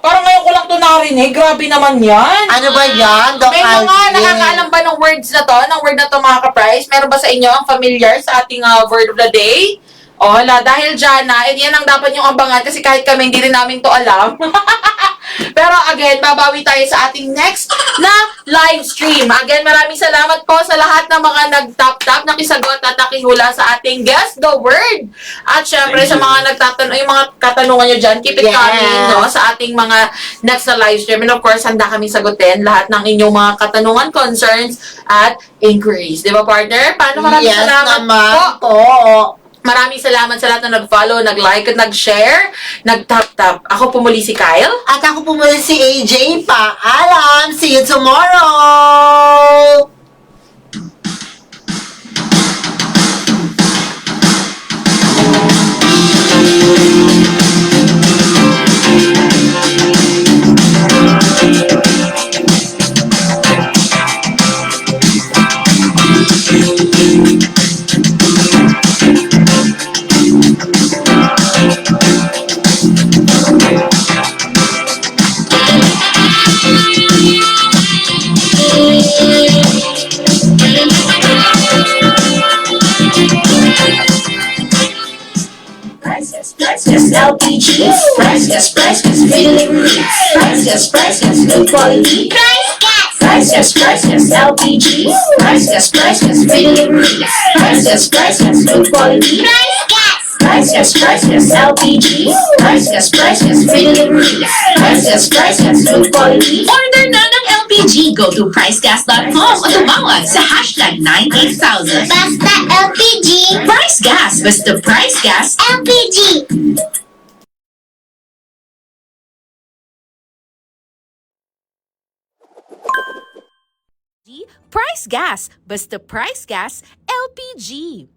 Parang ngayon ko lang ito narinig. Grabe naman yan. Ano ba yan, Doc May mga Alvin? nakakaalam ba ng words na to? Ng word na to, mga ka-price? Meron ba sa inyo ang familiar sa ating word of the day? O, hala, dahil dyan na, yan ang dapat yung abangan kasi kahit kami hindi rin namin to alam. Pero again, babawi tayo sa ating next na live stream. Again, maraming salamat po sa lahat ng mga nag-tap-tap, nakisagot at nakihula sa ating Guess the Word. At syempre sa mga nagtatanong, yung mga katanungan nyo dyan, keep it Yes. coming, no? Sa ating mga next na live stream. And of course, handa kami sagutin lahat ng inyong mga katanungan, concerns, at inquiries. Di ba, partner? Paano? Maraming Yes salamat naman po. po. Maraming salamat sa lahat na nag-follow, nag-like, at nag-share, nag-tap-tap. Ako pumuli si Kyle. At ako po muna si AJ. Paalam! See you tomorrow! Price Gas LPG. Price Gas, free delivery. Price Gas, good quality. Price Gas. Price Gas LPG. Price Gas, free delivery. Price Gas, good quality. Price Gas. Price Gas LPG. Price Gas, free delivery. Price Gas, good quality. Order na ng LPG. Go to pricegas.com o tumawag sa hashtag 98000. Basta LPG. Price Gas. Basta Price Gas. LPG. Price Gas. Basta Price Gas. LPG.